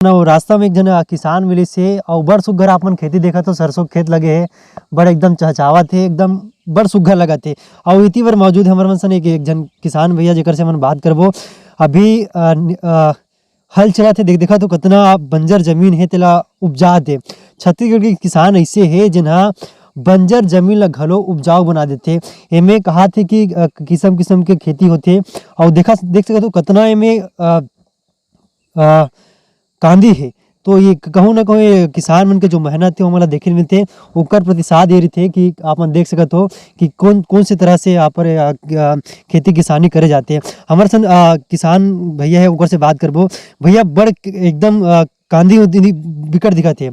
ना वो रास्ता में एक जन किसान मिली से और बड़ सुघर आपन खेती देखा तो सरसों खेत लगे है बड़ एकदम चहचहावा थे एकदम बड़ सुघर लगा थे और इति बार मौजूद है हमारे मन सन एक जन किसान भैया जेकर से मन बात करबो अभी हल चला थे देखा तो कितना बंजर जमीन है तेला उपजा दे छत्तीसगढ़ के किसान ऐसे है जिन्हा बंजर जमीन ला घलो उपजाऊ बना देते एमे कहा थे कि किस्म किस्म के खेती होते और देख सकते हो कितना एमे कांदी है तो ये कहूँ ना कहूँ ये किसान मन के जो मेहनत है वो हमारा देखे मिलते ओकर प्रतिसाद ये रही थे कि आप मन देख सकते हो कि कौन कौन सी तरह से यहाँ पर खेती किसानी करे जाते हैं हमारे सन किसान भैया है ओकर से बात करबो भैया बड़ एकदम कांदी बिकट दिखत है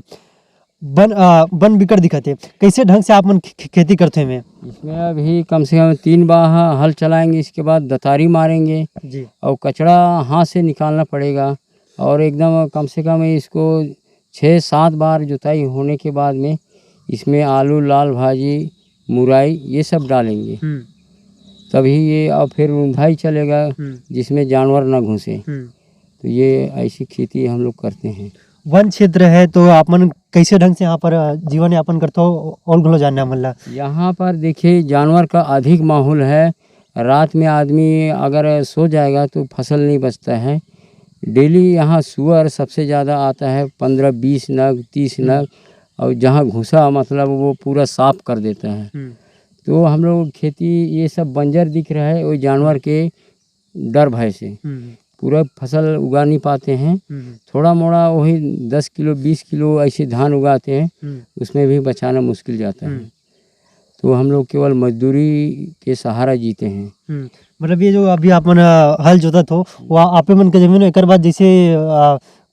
बन बिकट दिखत है कैसे ढंग से आप मन खेती करते हैं इसमें अभी कम से कम 3 बार हल चलाएंगे, इसके बाद दतारी मारेंगे जी और कचड़ा हाथ से निकालना पड़ेगा और एकदम कम से कम इसको 6-7 बार जुताई होने के बाद में इसमें आलू लाल भाजी मुरई ये सब डालेंगे तभी ये और फिर रूंधाई चलेगा जिसमें जानवर ना घुसे। तो ये ऐसी खेती हम लोग करते हैं। वन क्षेत्र है तो आप मन कैसे ढंग से यहाँ पर जीवन यापन करते हो और घलो जानना मतलब यहाँ पर देखिए जानवर का अधिक माहौल है। रात में आदमी अगर सो जाएगा तो फसल नहीं बचता है। डेली यहाँ सुअर सबसे ज़्यादा आता है 15-20 नग 30 नग और जहाँ घुसा मतलब वो पूरा साफ कर देता है। तो हम लोग खेती ये सब बंजर दिख रहा है वो जानवर के डर भय से पूरा फसल उगा नहीं पाते हैं। थोड़ा मोड़ा वही 10 किलो 20 किलो ऐसे धान उगाते हैं उसमें भी बचाना मुश्किल जाता है। तो हम लोग केवल मजदूरी के सहारा जीते हैं। मतलब ये जो अभी आप मन हल जोतत हो वह आपे मन के जमीन एक बाद जैसे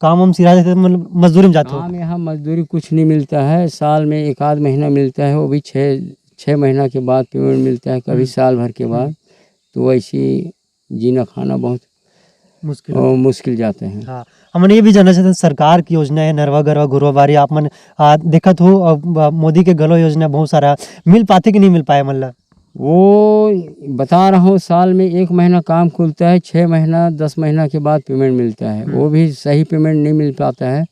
काम हम सिरा देते मतलब मजदूरी में जाते हो। काम यहाँ मजदूरी कुछ नहीं मिलता है, साल में 1-आध महीना मिलता है वो भी 6 महीना के बाद पेमेंट मिलता है, कभी साल भर के बाद। तो ऐसी जीना खाना बहुत मुश्किल जाते हैं। हाँ हमने ये भी जानना चाहते हैं सरकार की योजना है नरवा गरवा गुरवा बारी आप मन देखत हो मोदी के गलो योजना बहुत सारा मिल पाते कि नहीं मिल पाए मतलब वो बता रहा हूँ साल में 1 महीना काम खुलता है, 6 महीना 10 महीना के बाद पेमेंट मिलता है। वो भी सही पेमेंट नहीं मिल पाता है,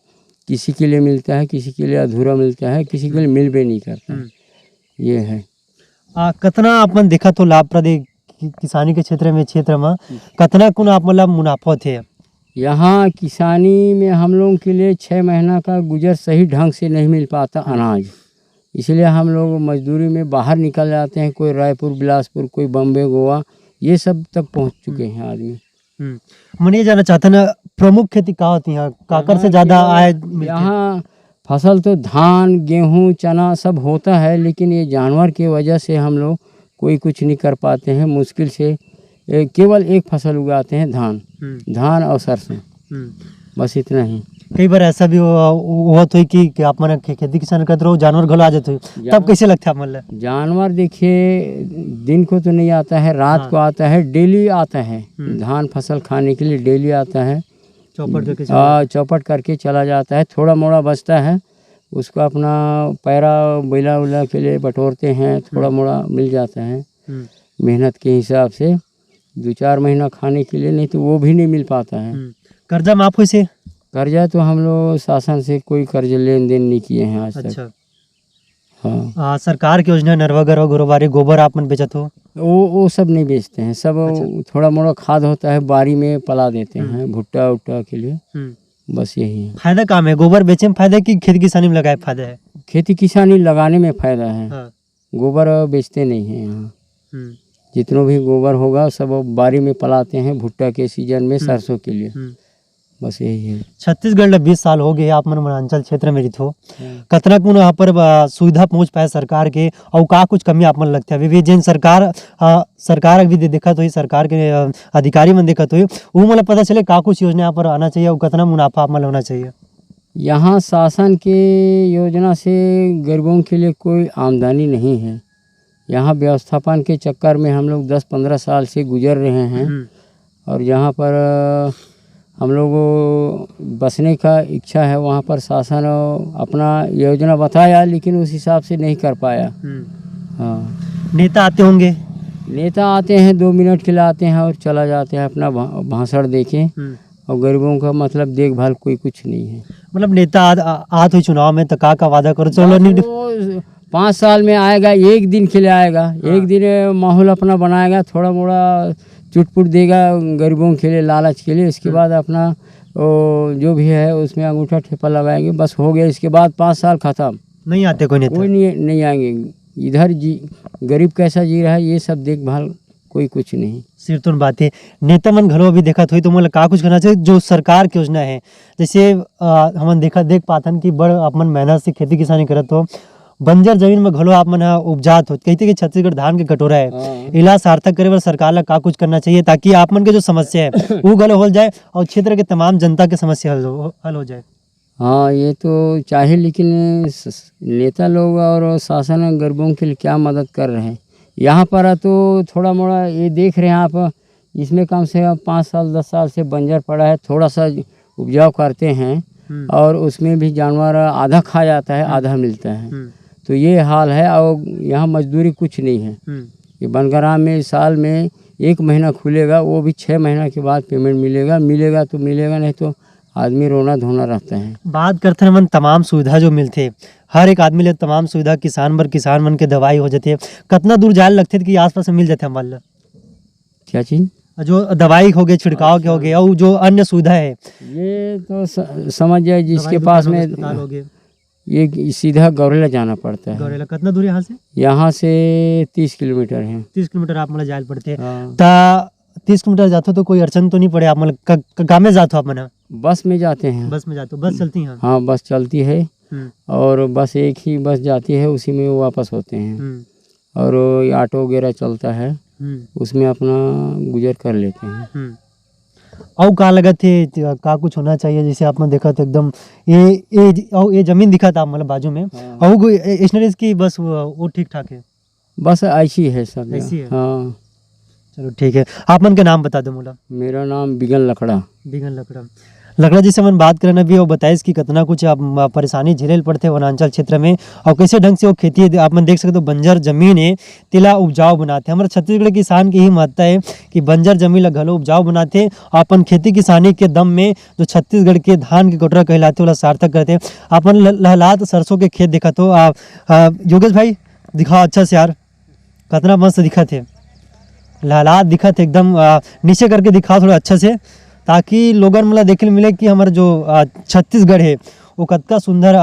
किसी के लिए मिलता है किसी के लिए अधूरा मिलता है किसी के लिए मिल भी नहीं करता। ये है कितना अपन देखा तो लाभप्रद किसानी के क्षेत्र में कितना कुन आप मतलब मुनाफा थे यहाँ किसानी में हम लोगों के लिए 6 महीना का गुजर सही ढंग से नहीं मिल पाता अनाज, इसलिए हम लोग मजदूरी में बाहर निकल जाते हैं। कोई रायपुर बिलासपुर कोई बम्बे गोवा ये सब तक पहुँच चुके हैं आदमी। मैं ये जानना चाहता ना प्रमुख खेती कहाँ होती है काकर से ज़्यादा आय यहाँ फसल तो धान गेहूँ चना सब होता है लेकिन ये जानवर की वजह से हम लोग कोई कुछ नहीं कर पाते हैं। मुश्किल से केवल एक फसल उगाते हैं धान और सरसों, बस इतना ही। कई बार ऐसा भी हुआ तो कि आप मन खेती किसान करते रहो जानवर घलो आ जाते हो तब कैसे लगता है मतलब जानवर देखिए दिन को तो नहीं आता है रात को आता है, डेली आता है। धान फसल खाने के लिए डेली आता है, चौपट करके चला जाता है। थोड़ा मोड़ा बचता है उसको अपना पैरा बैला उला के लिए बटोरते हैं, थोड़ा मोड़ा मिल जाता है मेहनत के हिसाब से 2-4 महीना खाने के लिए, नहीं तो वो भी नहीं मिल पाता है। कर्जा माफ हो से कर्जा तो हम लोग शासन से कोई कर्ज लेन देन नहीं किए हैं आज तक। हाँ सरकार की योजना नरवा गरवा गुरुवारी गोबर आप मन बेचत हो वो सब नहीं बेचते हैं सब। थोड़ा मोड़ा खाद होता है बारी में पला देते हैं भुट्टा उट्टा के लिए, बस यही है। फायदा काम है गोबर बेचे में फायदा कि खेती किसानी में लगाए फायदा है? खेती किसानी लगाने में फायदा है। गोबर बेचते नहीं हैं यहाँ। जितना भी गोबर होगा सब बारी में पलाते हैं भुट्टा के सीजन में सरसों के लिए, बस यही है। छत्तीसगढ़ 20 साल हो गए आप मन वनांचल क्षेत्र में रही हो कतना कुन यहाँ पर सुविधा पहुँच पाए सरकार के और का कुछ कमी आप मन लगता है? जिन सरकार अभी देखा तो सरकार के अधिकारी मन देखा तो वो मतलब पता चले का कुछ योजना यहाँ पर आना चाहिए और कितना मुनाफा आप मन होना चाहिए? यहाँ शासन के योजना से गरीबों के लिए कोई आमदनी नहीं है। यहाँ व्यवस्थापन के चक्कर में हम लोग 10-15 साल से गुजर रहे हैं और यहाँ पर हम लोग बसने का इच्छा है। वहाँ पर शासन अपना योजना बताया लेकिन उस हिसाब से नहीं कर पाया। हाँ नेता आते होंगे? नेता आते हैं 2 मिनट के लिए आते हैं और चला जाते हैं अपना भाषण देके और गरीबों का मतलब देखभाल कोई कुछ नहीं है। मतलब नेता आत हुई चुनाव में तो का वादा करो चलो नहीं। वो 5 साल में आएगा, एक दिन के लिए आएगा, एक दिन माहौल अपना बनाएगा, थोड़ा मोड़ा चुटपुट देगा गरीबों के लिए, लालच के लिए। इसके बाद अपना जो भी है उसमें अंगूठा ठेपा लगाएंगे, बस हो गया। इसके बाद 5 साल खत्म, नहीं आते कोई नेता। कोई नहीं आएंगे। इधर जी गरीब कैसा जी रहा है ये सब देखभाल कोई कुछ नहीं। सिर तो बात है नेता मन घलो अभी देखा हुई तो मतलब का कुछ करना चाहिए जो सरकार की योजना है। जैसे हम देख पाथन कि बड़ अपन मेहनत से खेती किसानी करत हो, बंजर जमीन में घलो आप मन उपजात हो, कहते कि छत्तीसगढ़ धान के कटोरा है। इला सार्थक करे बर सरकार ला का कुछ करना चाहिए ताकि आप मन के जो समस्या है वो घलो हो जाए और क्षेत्र के तमाम जनता के समस्या हल हो जाए। हाँ ये तो चाहे, लेकिन नेता लोग और शासन गरीबों के लिए क्या मदद कर रहे हैं। यहाँ पर तो थोड़ा मोड़ा ये देख रहे हैं आप, इसमें कम से कम 5 साल 10 साल से बंजर पड़ा है, थोड़ा सा उपजाऊ करते हैं और उसमें भी जानवर आधा खा जाता है, आधा मिलता है। तो ये हाल है। और यहाँ मजदूरी कुछ नहीं है। ये बनग्राम में साल में 1 महीना खुलेगा, वो भी 6 महीना के बाद पेमेंट मिलेगा तो मिलेगा, नहीं तो आदमी रोना धोना रहता है। बात करते हैं तमाम सुविधा जो मिलते हर एक आदमी ले तमाम सुविधा, किसान मन के दवाई हो जाती है, कितना दूर जाए लगते कि आसपास में मिल जाते हमारे ला? क्या चीज? जो दवाई हो गए, छिड़काव के हो गए और जो अन्य सुविधा है ये तो समझ जाए जिसके पास में हो गए, ये सीधा गौरेला जाना पड़ता है। गौरेला कितना दूर यहाँ से 30 किलोमीटर है। 30 किलोमीटर आप मतलब जाए पड़ते हाँ। 30 किलोमीटर जाते तो कोई अड़चन तो नहीं पड़े? आप मतलब काम में जाते हो आप मना? बस में जाते हैं। बस में जाते हो? बस चलती है? हाँ बस चलती है और बस एक ही बस जाती है, उसी में वापस होते हैं। और ऑटो वगैरह चलता है, उसमें अपना गुजर कर लेते हैं। और का लगा थे का कुछ होना चाहिए? जैसे आपने देखा तो एकदम ये जमीन दिखा था मतलब बाजू में, और स्टोरेज की बस वो ठीक ठाक है? बस ऐसी है सब। ऐसी है? हाँ चलो ठीक है। आप मन का नाम बता दो मोला। मेरा नाम बिगन लकड़ा। बिगन लकड़ा जी से मन बात करना भी और बताइस कि कितना कुछ आप परेशानी झेले पड़ते वनांचल क्षेत्र में और कैसे ढंग से वो खेती आप मन देख सकते हो। बंजर जमीन है तिला उपजाऊ बनाते। हमारे छत्तीसगढ़ किसान की यही महत्ता है कि बंजर जमीन ला घलो उपजाऊ बनाते, अपन खेती किसानी के दम में जो छत्तीसगढ़ के धान के कटोरा कहलाते वाला सार्थक करते। अपन लहलात सरसों के खेत देखा तो योगेश भाई दिखाओ अच्छा से यार, कितना मस्त दिखा थे, लहलात दिखा थे एकदम। नीचे करके दिखाओ थोड़ा अच्छा से ताकि लोगन मतलब देखने मिले कि हमारा जो छत्तीसगढ़ है वो कतका सुंदर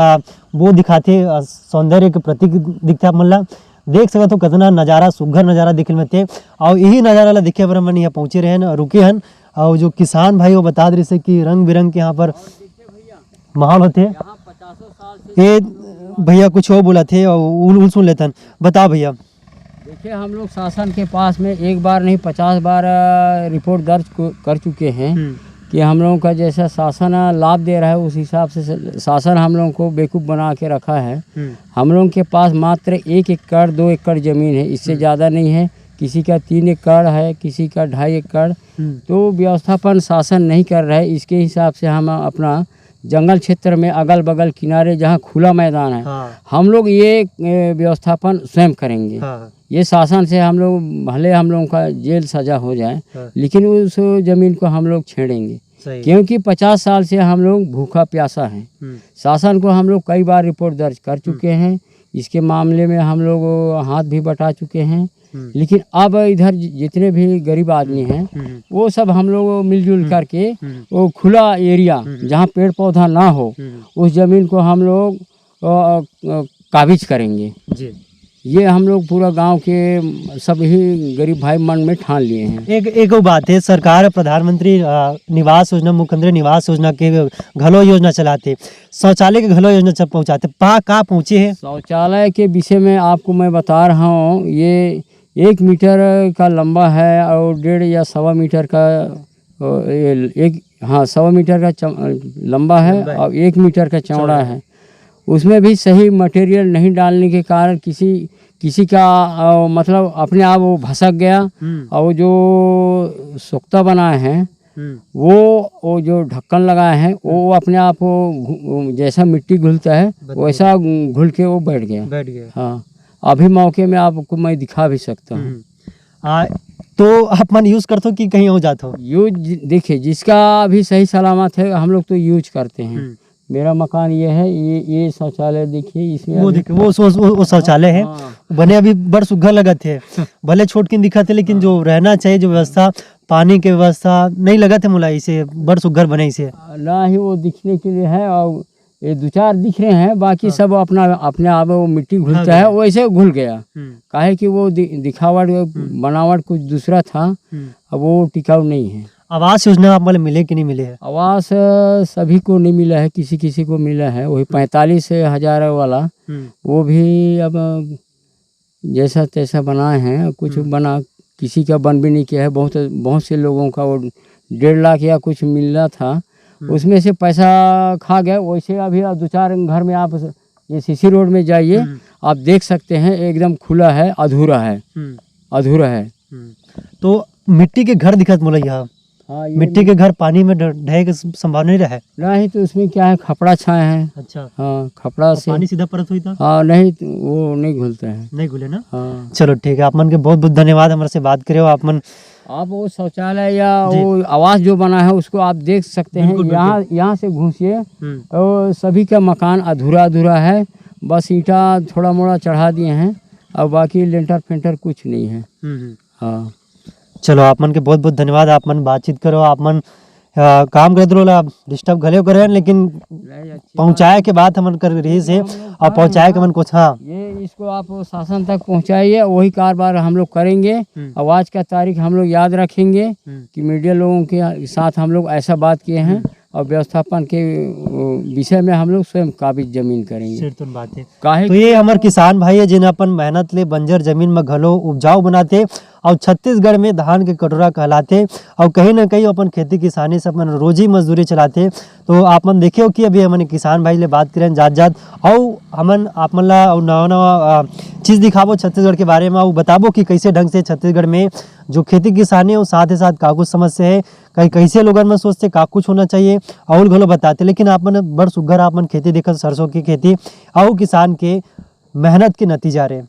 वो दिखाते, सौंदर्य के प्रतीक दिखता। मतलब देख सकते हो कितना नज़ारा, सुघर नज़ारा दिखने में थे। और यही नज़ारा ला देखे बर मन यहाँ पहुँचे रहे हैं, रुके हैं। और जो किसान भाई वो बता रहे कि रंग बिरंग के यहाँ पर माहौल होते। ये भैया कुछ और बोला थे और सुन लेते हैं, बताओ भैया। देखिए हम लोग शासन के पास में एक बार नहीं 50 बार रिपोर्ट दर्ज कर चुके हैं कि हम लोगों का जैसा शासन लाभ दे रहा है उस हिसाब से शासन हम लोगों को बेवकूफ़ बना के रखा है। हम लोगों के पास मात्र 1 एकड़ 2 एकड़ ज़मीन है, इससे ज़्यादा नहीं है। किसी का 3 एकड़ है, किसी का 2.5 एकड़। तो व्यवस्थापन शासन नहीं कर रहा है। इसके हिसाब से हम अपना जंगल क्षेत्र में अगल बगल किनारे जहाँ खुला मैदान है, हम लोग ये व्यवस्थापन स्वयं करेंगे। ये शासन से हम लोग भले हम लोगों का जेल सजा हो जाए, लेकिन उस जमीन को हम लोग छेड़ेंगे, क्योंकि 50 साल से हम लोग भूखा प्यासा हैं। शासन को हम लोग कई बार रिपोर्ट दर्ज कर चुके हैं, इसके मामले में हम लोग हाथ भी बटा चुके हैं। लेकिन अब इधर जितने भी गरीब आदमी हैं वो सब हम लोग मिलजुल करके वो खुला एरिया जहाँ पेड़ पौधा ना हो उस जमीन को हम लोग काबिज करेंगे। ये हम लोग पूरा गांव के सभी गरीब भाई मन में ठान लिए हैं। एक बात है, सरकार प्रधानमंत्री निवास योजना, मुख्यमंत्री निवास योजना के घलो योजना चलाते, शौचालय के घलो योजना पहुँचाते, कहाँ पहुँचे हैं? शौचालय के विषय में आपको मैं बता रहा हूँ, ये 1 मीटर का लंबा है और 1.5 या 1.25 मीटर का 1.25 मीटर का लंबा है और 1 मीटर का चौड़ा है। उसमें भी सही मटेरियल नहीं डालने के कारण किसी का मतलब अपने आप वो भसक गया और जो सोख्ता बनाए हैं वो जो ढक्कन लगाए हैं वो अपने आप जैसा मिट्टी घुलता है वैसा घुल के वो बैठ गया। हाँ, अभी मौके में आपको मैं दिखा भी सकता हूँ। तो आप मन यूज करते हो कि कहीं और जाते हो? यूज देखिए, जिसका अभी सही सलामत है हम लोग तो यूज करते हैं। मेरा मकान ये है, ये शौचालय देखिए, इसमें वो अभी- देखिए वो शौचालय है, हाँ। बने अभी बड़ सुग्घर लगत है, भले छोट किन दिखत है लेकिन जो रहना चाहिए जो व्यवस्था, पानी के व्यवस्था नहीं लगत है मोला, इसे बड़ सुग्घर बने इसे। ना ही वो दिखने के लिए है, और ये 2-4 दिख रहे हैं, बाकी सब अपना अपने आप वो मिट्टी घुलता है, वैसे घुल गया। काहे कि वो दिखावट बनावट कुछ दूसरा था, अब वो टिकाऊ नहीं है। आवास योजना आप मतलब मिले कि नहीं मिले है? आवास सभी को नहीं मिला है, किसी किसी को मिला है, वही 45,000 वाला, वो भी अब जैसा तैसा बनाए हैं, कुछ बना, किसी का बन भी नहीं किया है। बहुत बहुत से लोगों का वो 1.5 लाख या कुछ मिला था, उसमें से पैसा खा गए। वैसे अभी 2-4 घर में आप ये सीसी रोड में जाइए, आप देख सकते हैं एकदम खुला है, अधूरा है, अधूरा है। तो मिट्टी के घर दिखत मोला यहाँ, हाँ, मिट्टी के घर पानी में ढहे के संभावना नहीं रहे? नहीं, तो उसमें क्या है, खपड़ा छाए हैं। अच्छा, हाँ, खपड़ा से पानी सीधा परत हुई था? हाँ, नहीं तो वो नहीं घुलता है। नहीं घुले ना? हाँ, चलो ठीक है, आप मन के बहुत बहुत धन्यवाद हमारे से बात करे हो। आप मन आप वो शौचालय या वो आवास जो बना है उसको आप देख सकते हैं। यहाँ से घुसिए, और सभी का मकान अधूरा अधूरा है, बस ईंटा थोड़ा मोड़ा चढ़ा दिए हैं, और बाकी लेंटर फेंटर कुछ नहीं है। हाँ, चलो आप मन के बहुत बहुत धन्यवाद। आप मन बातचीत करो, आप मन काम करते रहो, डिस्टर्ब घले करे लेकिन पहुंचाए के बाद हमन कर रही से और पहुंचाए के मन कुछ। हाँ, ये इसको आप शासन तक पहुंचाइए, वही कारोबार हम लोग करेंगे। आवाज का तारीख हम लोग याद रखेंगे कि मीडिया लोगों के साथ हम लोग ऐसा बात किए हैं, और व्यवस्थापन के विषय में हम लोग स्वयं काबिज जमीन करेंगे। बात है काहे तो ये हमारे किसान भाई है जिन्हें अपन मेहनत ले बंजर जमीन में घलो उपजाऊ बनाते, और छत्तीसगढ़ में धान के कटोरा कहलाते, और कहीं ना कहीं अपन खेती किसानी से अपन रोजी मजदूरी चलाते। तो आप मन देखे हो कि अभी हमन किसान भाई ले बात करें जात जात, और हमन आप मन ला नवा नवा चीज़ दिखाबो छत्तीसगढ़ के बारे में, और बताबो कि कैसे ढंग से छत्तीसगढ़ में जो खेती किसानी है वो साथ ही साथ का कुछ समस्या है, कहीं कैसे लोगन में सोचते का कुछ होना चाहिए और घलो बताते। लेकिन आप मन बड़ सुघर आप मन खेती देखत, सरसों की खेती और किसान के मेहनत के नतीजा रहे।